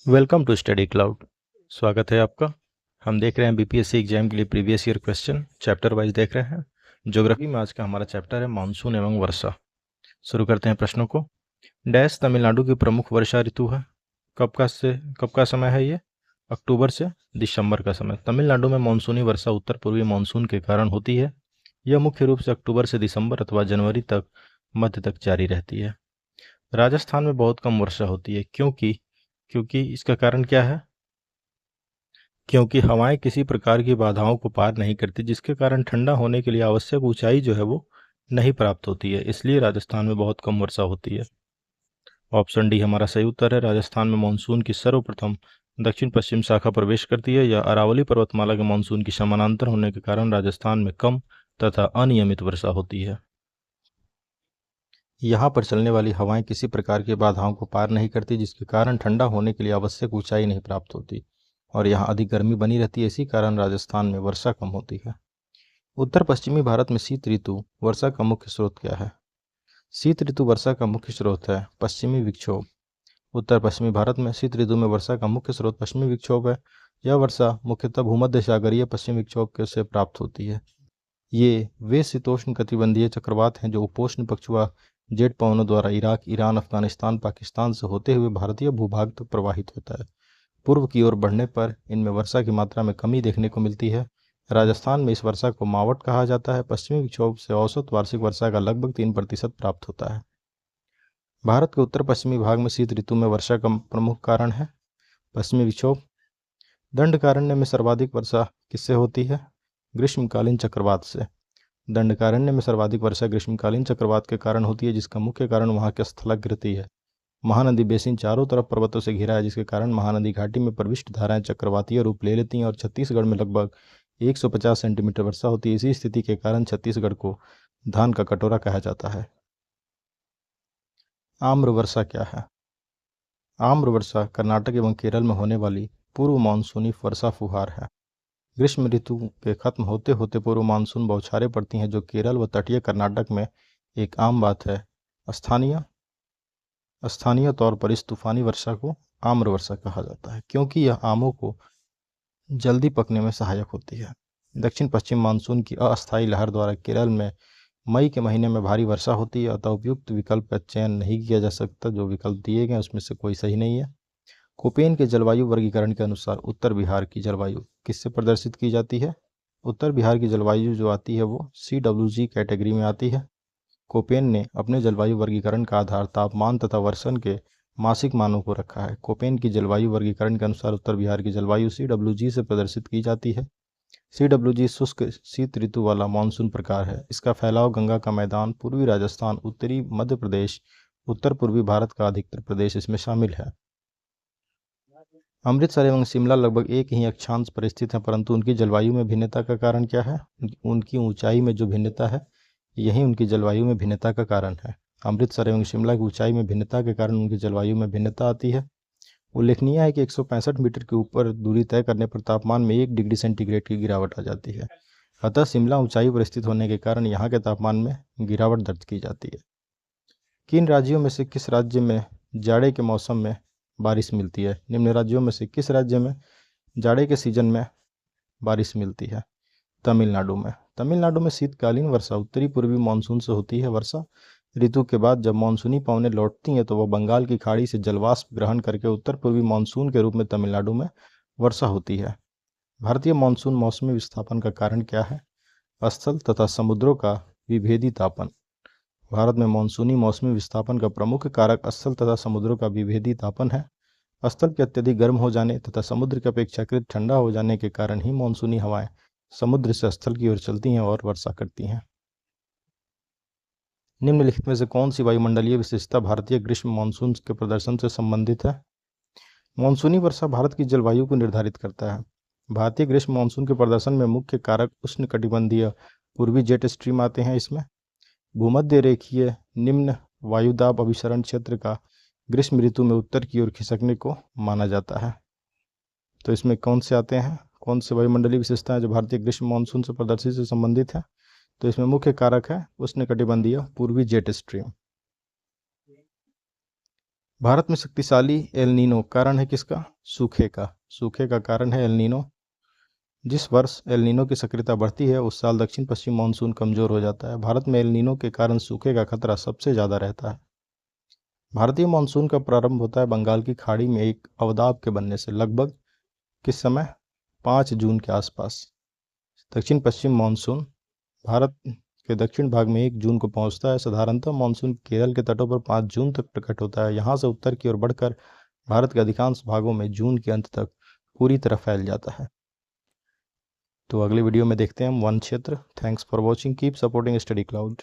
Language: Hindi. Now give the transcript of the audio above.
Welcome to study cloud. स्वागत है आपका। हम देख रहे हैं बीपीएससी एग्जाम के लिए previous year question chapter wise देख रहे हैं। ज्योग्राफी में आज का हमारा चैप्टर है मानसून एवं वर्षा। शुरू करते हैं प्रश्नों को। डैश तमिलनाडु की प्रमुख वर्षा ऋतु है। कब का समय है ये? अक्टूबर से दिसंबर का समय। तमिलनाडु में मानसूनी वर्षा उत्तर पूर्वी मानसून के कारण होती है। यह मुख्य रूप से अक्टूबर से दिसंबर अथवा जनवरी तक मध्य तक जारी रहती है। राजस्थान में बहुत कम वर्षा होती है क्योंकि इसका कारण क्या है? क्योंकि हवाएं किसी प्रकार की बाधाओं को पार नहीं करती, जिसके कारण ठंडा होने के लिए आवश्यक ऊंचाई जो है वो नहीं प्राप्त होती है, इसलिए राजस्थान में बहुत कम वर्षा होती है। ऑप्शन डी हमारा सही उत्तर है। राजस्थान में मानसून की सर्वप्रथम दक्षिण पश्चिम शाखा प्रवेश करती है। यह अरावली पर्वतमाला के मानसून की समानांतर होने के कारण राजस्थान में कम तथा अनियमित वर्षा होती है। यहाँ पर चलने वाली हवाएं किसी प्रकार की बाधाओं को पार नहीं करती, जिसके कारण ठंडा होने के लिए आवश्यक ऊंचाई नहीं प्राप्त होती और यहाँ अधिक गर्मी बनी रहती है। इसी कारण राजस्थान में वर्षा कम होती है। उत्तर पश्चिमी भारत में शीत ऋतु वर्षा का मुख्य स्रोत क्या है? शीत ऋतु वर्षा का मुख्य स्रोत है पश्चिमी विक्षोभ। उत्तर पश्चिमी भारत में शीत ऋतु में वर्षा का मुख्य स्रोत पश्चिमी विक्षोभ है। यह वर्षा मुख्यतः भूमध्य सागरीय पश्चिमी विक्षोभ से प्राप्त होती है। ये वे शीतोष्ण कटिबंधीय चक्रवात हैं जो उपोष्ण पछुआ जेट पवनों द्वारा इराक, ईरान, अफगानिस्तान, पाकिस्तान से होते हुए भारतीय भूभाग तक प्रवाहित होता है। पूर्व की ओर बढ़ने पर इनमें वर्षा की मात्रा में कमी देखने को मिलती है। राजस्थान में इस वर्षा को मावट कहा जाता है। पश्चिमी विक्षोभ से औसत वार्षिक वर्षा का लगभग 3% प्राप्त होता है। भारत के उत्तर पश्चिमी भाग में शीत ऋतु में वर्षा का प्रमुख कारण है पश्चिमी विक्षोभ। दंडकारण्य में सर्वाधिक वर्षा किससे होती है? ग्रीष्मकालीन चक्रवात से। दंडकारण्य में सर्वाधिक वर्षा ग्रीष्मकालीन चक्रवात के कारण होती है, जिसका मुख्य कारण वहाँ की स्थलाकृति है। महानदी बेसिन चारों तरफ पर्वतों से घिरा है, जिसके कारण महानदी घाटी में प्रविष्ट धाराएं चक्रवातीय रूप ले लेती हैं और छत्तीसगढ़ में लगभग 150 सेंटीमीटर वर्षा होती है। इसी स्थिति के कारण छत्तीसगढ़ को धान का कटोरा कहा जाता है। आम्र वर्षा क्या है? आम्र वर्षा कर्नाटक एवं केरल में होने वाली पूर्व मानसूनी वर्षा फुहार है। ग्रीष्म ऋतु के खत्म होते होते पूर्व मानसून बौछारें पड़ती हैं, जो केरल व तटीय कर्नाटक में एक आम बात है। स्थानीय तौर पर इस तूफानी वर्षा को आम्र वर्षा कहा जाता है, क्योंकि यह आमों को जल्दी पकने में सहायक होती है। दक्षिण पश्चिम मानसून की अस्थायी लहर द्वारा केरल में मई के महीने में भारी वर्षा होती है, अतः उपयुक्त विकल्प का चयन नहीं किया जा सकता। जो विकल्प दिए गए उसमें से कोई सही नहीं है। कोपेन के जलवायु वर्गीकरण के अनुसार उत्तर बिहार की जलवायु किससे प्रदर्शित की जाती है? उत्तर बिहार की जलवायु जो आती है वो CWG कैटेगरी में आती है। कोपेन ने अपने जलवायु वर्गीकरण का आधार तापमान तथा वर्षण के मासिक मानों को रखा है। कोपेन की जलवायु वर्गीकरण के अनुसार उत्तर बिहार की जलवायु CWG से प्रदर्शित की जाती है। CWG शुष्क शीत ऋतु वाला मानसून प्रकार है। इसका फैलाव गंगा का मैदान, पूर्वी राजस्थान, उत्तरी मध्य प्रदेश, उत्तर पूर्वी भारत का अधिकतर प्रदेश इसमें शामिल है। अमृतसर एवं शिमला लगभग एक ही अक्षांश पर स्थित हैं, परंतु उनकी जलवायु में भिन्नता का कारण क्या है? उनकी ऊंचाई में जो भिन्नता है, यही उनकी जलवायु में भिन्नता का कारण है। अमृतसर एवं शिमला की ऊंचाई में भिन्नता के कारण उनकी जलवायु में भिन्नता आती है। उल्लेखनीय है कि 165 मीटर के ऊपर दूरी तय करने पर तापमान में 1 डिग्री सेंटीग्रेड की गिरावट आ जाती है। अतः शिमला ऊंचाई पर स्थित होने के कारण यहाँ के तापमान में गिरावट दर्ज की जाती है। किन राज्यों में से किस राज्य में जाड़े के मौसम में बारिश मिलती है? निम्न राज्यों में से किस राज्य में जाड़े के सीजन में बारिश मिलती है? तमिलनाडु में। तमिलनाडु में शीतकालीन वर्षा उत्तरी पूर्वी मानसून से होती है। वर्षा ऋतु के बाद जब मानसूनी पवनें लौटती हैं तो वह बंगाल की खाड़ी से जलवाष्प ग्रहण करके उत्तर पूर्वी मानसून के रूप में तमिलनाडु में वर्षा होती है। भारतीय मानसून मौसमी विस्थापन का कारण क्या है? स्थल तथा समुद्रों का विभेदी तापन। भारत में मानसूनी मौसमी विस्थापन का प्रमुख कारक स्थल तथा समुद्रों का विभेदी तापन है। स्थल के अत्यधिक गर्म हो जाने तथा समुद्र के अपेक्षाकृत ठंडा हो जाने के कारण ही मानसूनी हवाएं समुद्र से स्थल की ओर चलती हैं और वर्षा करती हैं। निम्नलिखित में से कौन सी वायुमंडलीय विशेषता भारतीय ग्रीष्म मानसून के प्रदर्शन से संबंधित है? मानसूनी वर्षा भारत की जलवायु को निर्धारित करता है। भारतीय ग्रीष्म मानसून के प्रदर्शन में मुख्य कारक उष्णकटिबंधीय पूर्वी जेट स्ट्रीम आते हैं। इसमें भूमध्य रेखीय निम्न वायुदाब अभिसरण क्षेत्र का ग्रीष्म ऋतु में उत्तर की ओर खिसकने को माना जाता है। तो इसमें कौन से आते हैं, कौन से वायुमंडलीय विशेषताएं जो भारतीय ग्रीष्म मानसून से प्रदर्शित से संबंधित है? तो इसमें मुख्य कारक है उष्णकटिबंधीय पूर्वी जेट स्ट्रीम। भारत में शक्तिशाली एल नीनो कारण है किसका? सूखे का। सूखे का कारण है एल नीनो। जिस वर्ष एल नीनो की सक्रियता बढ़ती है उस साल दक्षिण पश्चिम मानसून कमजोर हो जाता है। भारत में एल नीनो के कारण सूखे का खतरा सबसे ज़्यादा रहता है। भारतीय मानसून का प्रारंभ होता है बंगाल की खाड़ी में एक अवदाब के बनने से, लगभग किस समय? 5 जून के आसपास। दक्षिण पश्चिम मानसून भारत के दक्षिण भाग में 1 जून को पहुंचता है। साधारणतः मानसून केरल के तटों पर 5 जून तक प्रकट होता है। यहाँ से उत्तर की ओर बढ़कर भारत के अधिकांश भागों में जून के अंत तक पूरी तरह फैल जाता है। तो अगले वीडियो में देखते हैं हम वन क्षेत्र। Thanks for watching, keep supporting study cloud.